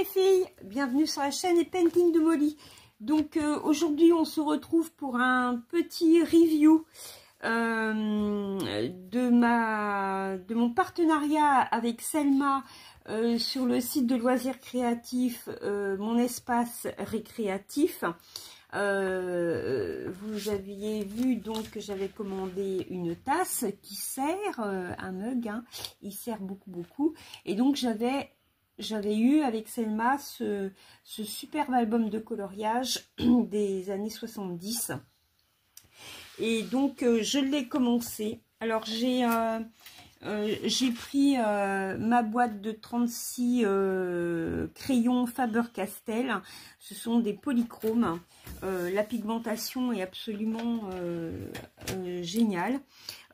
les filles, bienvenue sur la chaîne Painting de Molly. Donc aujourd'hui on se retrouve pour un petit review de mon partenariat avec Selma sur le site de loisirs créatifs, mon espace récréatif. Vous aviez vu donc que j'avais commandé une tasse qui sert, un mug, hein, il sert beaucoup, et donc j'avais eu avec Selma ce superbe album de coloriage des années 70, et donc je l'ai commencé. Alors j'ai pris ma boîte de 36 crayons Faber-Castell. Ce sont des polychromes. La pigmentation est absolument géniale.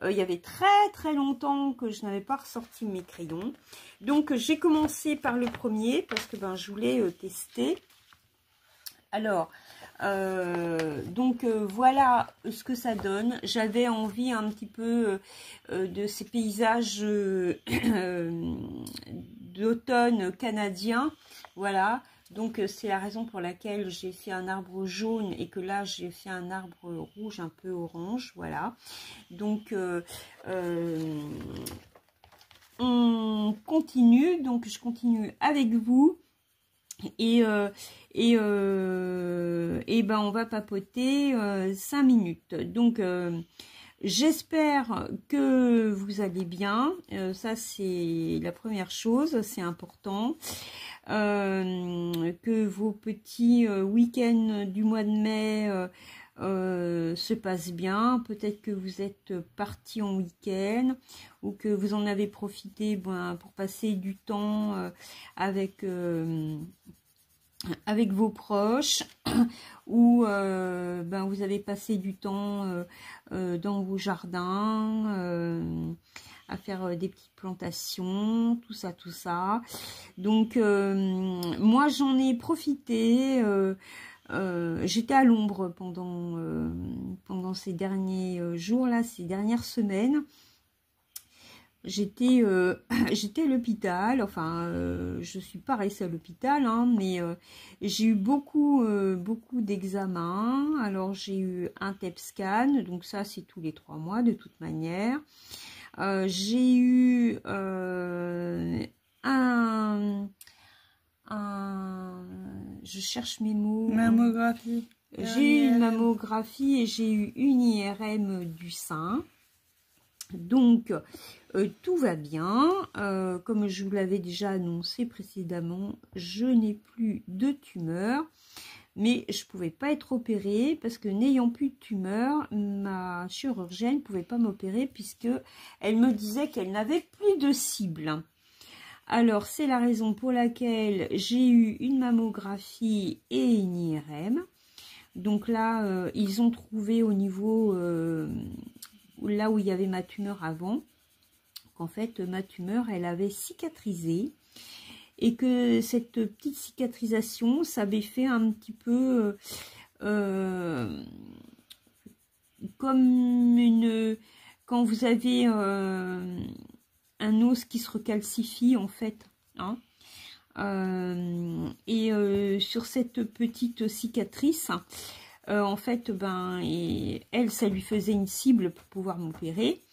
Il y avait très longtemps que je n'avais pas ressorti mes crayons. Donc j'ai commencé par le premier parce que je voulais tester. Alors, voilà ce que ça donne. J'avais envie un petit peu de ces paysages d'automne canadien. Voilà, donc c'est la raison pour laquelle j'ai fait un arbre jaune et que là j'ai fait un arbre rouge un peu orange. Voilà, donc on continue. Donc je continue avec vous. Et on va papoter 5 minutes. Donc j'espère que vous allez bien. Ça c'est la première chose, c'est important. Que vos petits week-ends du mois de mai se passent bien. Peut-être que vous êtes partis en week-end ou que vous en avez profité pour passer du temps avec vos proches, ou vous avez passé du temps dans vos jardins à faire des petites plantations, tout ça. Donc moi j'en ai profité. J'étais à l'ombre pendant ces derniers jours là, ces dernières semaines. J'étais à l'hôpital, enfin je suis pas restée à l'hôpital, hein, mais j'ai eu beaucoup d'examens. Alors j'ai eu un TEP scan, donc ça c'est tous les 3 mois de toute manière. J'ai eu je cherche mes mots. Mammographie. J'ai eu une mammographie et j'ai eu une IRM du sein. Donc tout va bien. Comme je vous l'avais déjà annoncé précédemment, je n'ai plus de tumeur, mais je ne pouvais pas être opérée parce que n'ayant plus de tumeur, ma chirurgienne ne pouvait pas m'opérer puisque elle me disait qu'elle n'avait plus de cible. Alors c'est la raison pour laquelle j'ai eu une mammographie et une IRM. Donc là ils ont trouvé au niveau là où il y avait ma tumeur avant, qu'en fait ma tumeur elle avait cicatrisé et que cette petite cicatrisation ça avait fait un petit peu comme quand vous avez un os qui se recalcifie en fait, hein. Sur cette petite cicatrice, en fait, elle, ça lui faisait une cible pour pouvoir m'opérer.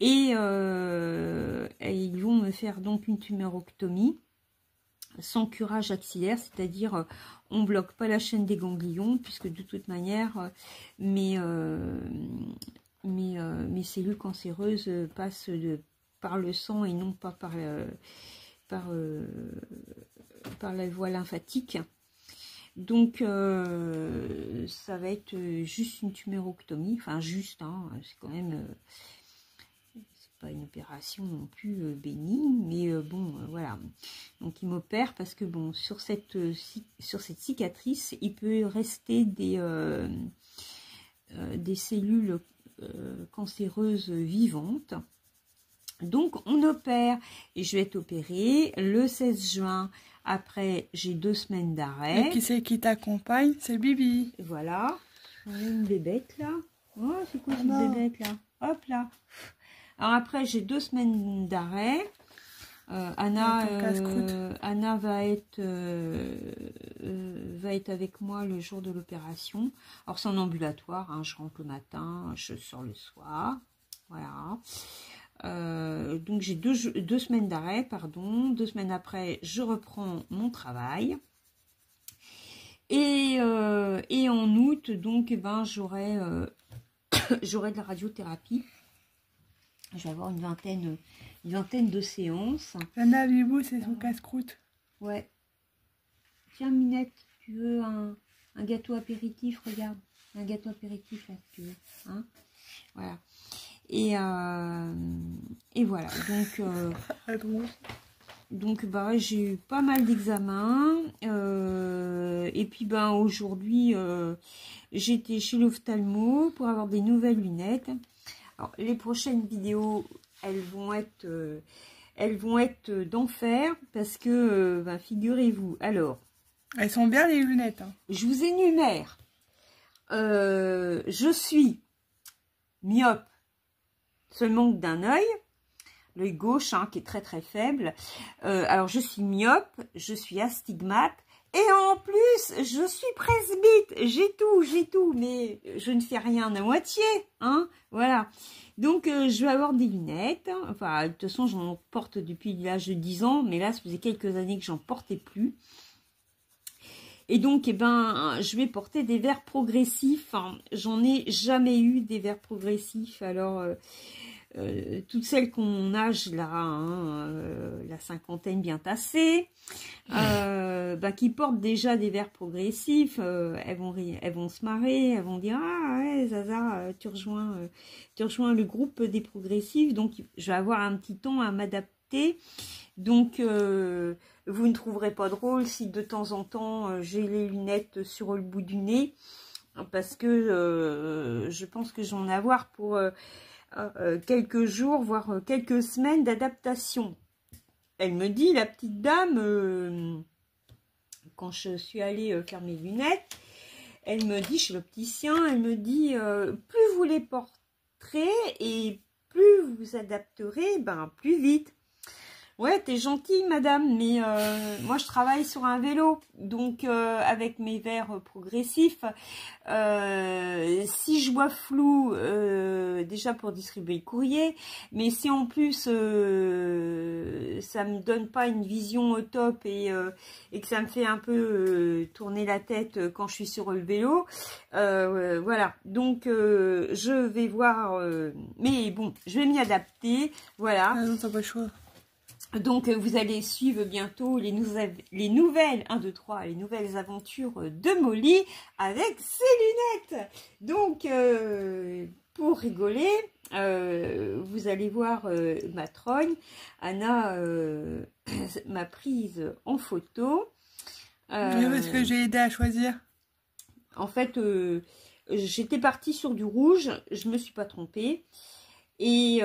Et ils vont me faire donc une tumérectomie sans curage axillaire, c'est-à-dire on bloque pas la chaîne des ganglions, puisque de toute manière, mes cellules cancéreuses passent par le sang et non pas par la voie lymphatique. Donc ça va être juste une tumérectomie, enfin juste, hein, c'est quand même c'est pas une opération non plus bénigne, mais voilà. Donc il m'opère parce que sur cette cicatrice il peut rester des cellules cancéreuses vivantes. Donc on opère et je vais être opérée le 16 juin. Après, j'ai 2 semaines d'arrêt. Et qui c'est qui t'accompagne? C'est Bibi. Voilà. On a une bébête là. Oh, c'est quoi cette bébête là? Hop là. Alors après, j'ai 2 semaines d'arrêt. Anna va être avec moi le jour de l'opération. Alors c'est en ambulatoire, hein, je rentre le matin, je sors le soir. Voilà. Donc j'ai deux semaines d'arrêt, pardon. 2 semaines après, je reprends mon travail. Et en août, donc, j'aurai de la radiothérapie. Je vais avoir une vingtaine de séances. Anna, Bibou, c'est son casse-croûte. Ouais. Tiens, Minette, tu veux un gâteau apéritif? Regarde, un gâteau apéritif, là, si tu veux. Hein, voilà. Et voilà. Donc, j'ai eu pas mal d'examens. Et puis, aujourd'hui, j'étais chez l'ophtalmo pour avoir des nouvelles lunettes. Alors, les prochaines vidéos, elles vont être d'enfer parce que, figurez-vous, alors... Elles sont bien les lunettes. Hein. Je vous énumère. Je suis myope, seulement d'un œil, l'œil gauche, hein, qui est très très faible. Alors, je suis myope, je suis astigmate. Et en plus, je suis presbyte, j'ai tout, mais je ne fais rien à moitié, hein, voilà. Donc, je vais avoir des lunettes, enfin, de toute façon, j'en porte depuis l'âge de 10 ans, mais là, ça faisait quelques années que j'en portais plus. Et donc, je vais porter des verres progressifs, hein. J'en ai jamais eu des verres progressifs, alors... toutes celles qu'on âge là, hein, la cinquantaine bien tassée, qui portent déjà des verres progressifs, elles vont se marrer, elles vont dire ah ouais Zaza, tu rejoins le groupe des progressifs, donc je vais avoir un petit temps à m'adapter. Donc vous ne trouverez pas drôle si de temps en temps j'ai les lunettes sur le bout du nez, parce que je pense que j'en ai à avoir pour quelques jours, voire quelques semaines d'adaptation. Elle me dit, la petite dame, quand je suis allée faire mes lunettes, elle me dit, chez l'opticien, elle me dit, plus vous les porterez et plus vous vous adapterez, plus vite. Ouais, t'es gentille, madame, mais moi, je travaille sur un vélo, donc avec mes verres progressifs, si je vois flou, déjà pour distribuer le courrier, mais si en plus ça me donne pas une vision au top et que ça me fait un peu tourner la tête quand je suis sur le vélo, voilà. Donc je vais voir, mais bon, je vais m'y adapter, voilà. Ah non, t'as pas le choix. Donc, vous allez suivre bientôt les nouvelles, 1, 2, 3, les nouvelles aventures de Molly avec ses lunettes. Donc, pour rigoler, vous allez voir ma trogne. Anna m'a prise en photo. Est-ce que j'ai aidé à choisir? En fait, j'étais partie sur du rouge, je me suis pas trompée. Et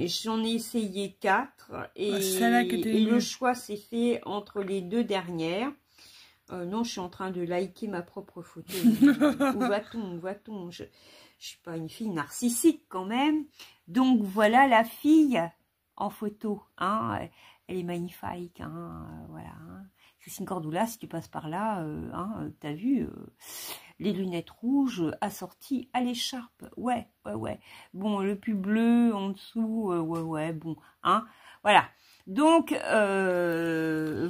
j'en ai essayé 4 et le choix s'est fait entre les 2 dernières. Non, je suis en train de liker ma propre photo. Où va-t-on? Je suis pas une fille narcissique quand même. Donc voilà la fille en photo, hein. Elle est magnifique, hein, voilà. Hein. Christine Cordula, si tu passes par là, t'as vu les lunettes rouges assorties à l'écharpe. Ouais. Bon, le pull bleu en dessous, ouais, bon, hein, voilà. Donc,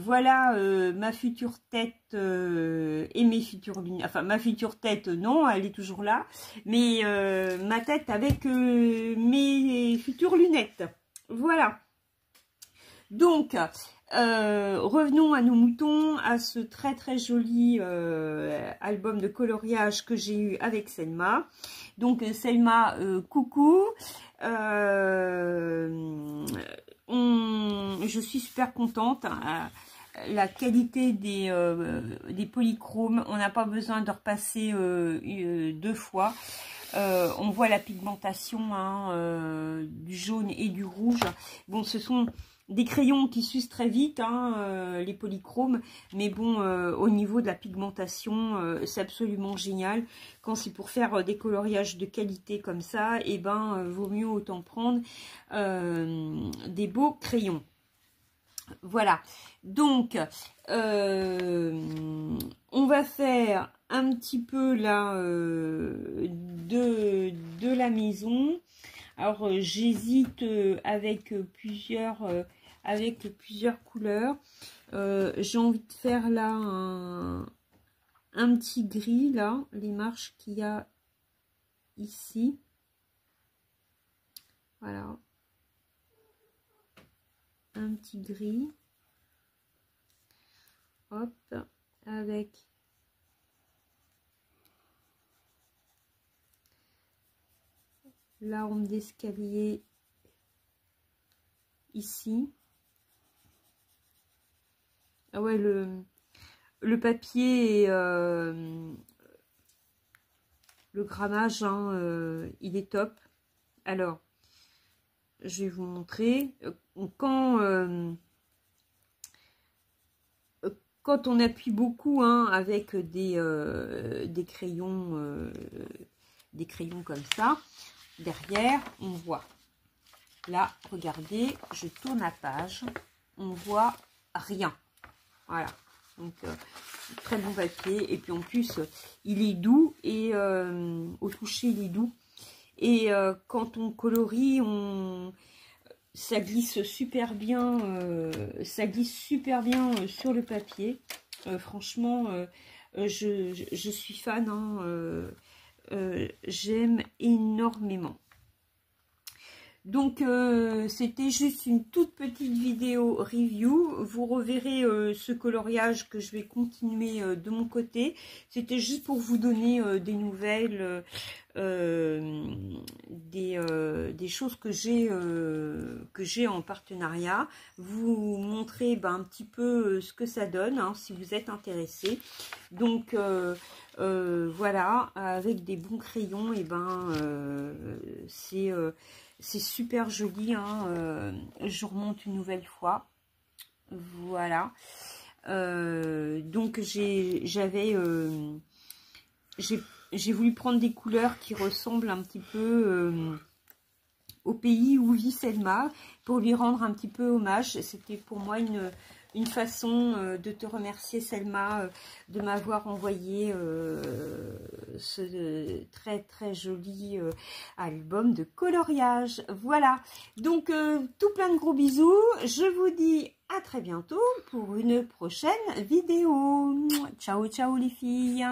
voilà ma future tête et mes futures lunettes. Enfin, ma future tête, non, elle est toujours là. Mais ma tête avec mes futures lunettes. Voilà. Donc, revenons à nos moutons, à ce très très joli album de coloriage que j'ai eu avec Selma. Donc Selma, coucou. Je suis super contente. La qualité des polychromes, on n'a pas besoin de repasser 2 fois. On voit la pigmentation, hein, du jaune et du rouge. Bon, ce sont des crayons qui s'usent très vite, hein, les polychromes, mais bon, au niveau de la pigmentation, c'est absolument génial. Quand c'est pour faire des coloriages de qualité comme ça, et ben, vaut mieux autant prendre des beaux crayons. Voilà, donc, on va faire un petit peu là de la maison. Alors, j'hésite avec plusieurs couleurs. J'ai envie de faire là un petit gris, là, les marches qu'il y a ici. Voilà. Un petit gris. Hop, avec l'arme d'escalier ici. Ah ouais, le papier et le grammage, hein, il est top. Alors, je vais vous montrer. Quand on appuie beaucoup, hein, avec des crayons comme ça, derrière, on voit. Là, regardez, je tourne la page, on voit rien. Voilà, donc très bon papier. Et puis en plus, il est doux et au toucher, il est doux. Et quand on colorie, ça glisse super bien. Sur le papier. Franchement, je suis fan. Hein, j'aime énormément. Donc, c'était juste une toute petite vidéo review. Vous reverrez ce coloriage que je vais continuer de mon côté. C'était juste pour vous donner des nouvelles, des choses que j'ai en partenariat. Vous montrer un petit peu ce que ça donne, hein, si vous êtes intéressé. Donc, voilà, avec des bons crayons, et c'est super joli, hein, je remonte une nouvelle fois. Voilà. Donc j'ai voulu prendre des couleurs qui ressemblent un petit peu au pays où vit Selma, pour lui rendre un petit peu hommage. C'était pour moi une façon de te remercier, Selma, de m'avoir envoyé ce très très joli album de coloriage. Voilà, donc tout plein de gros bisous. Je vous dis à très bientôt pour une prochaine vidéo. Ciao ciao les filles.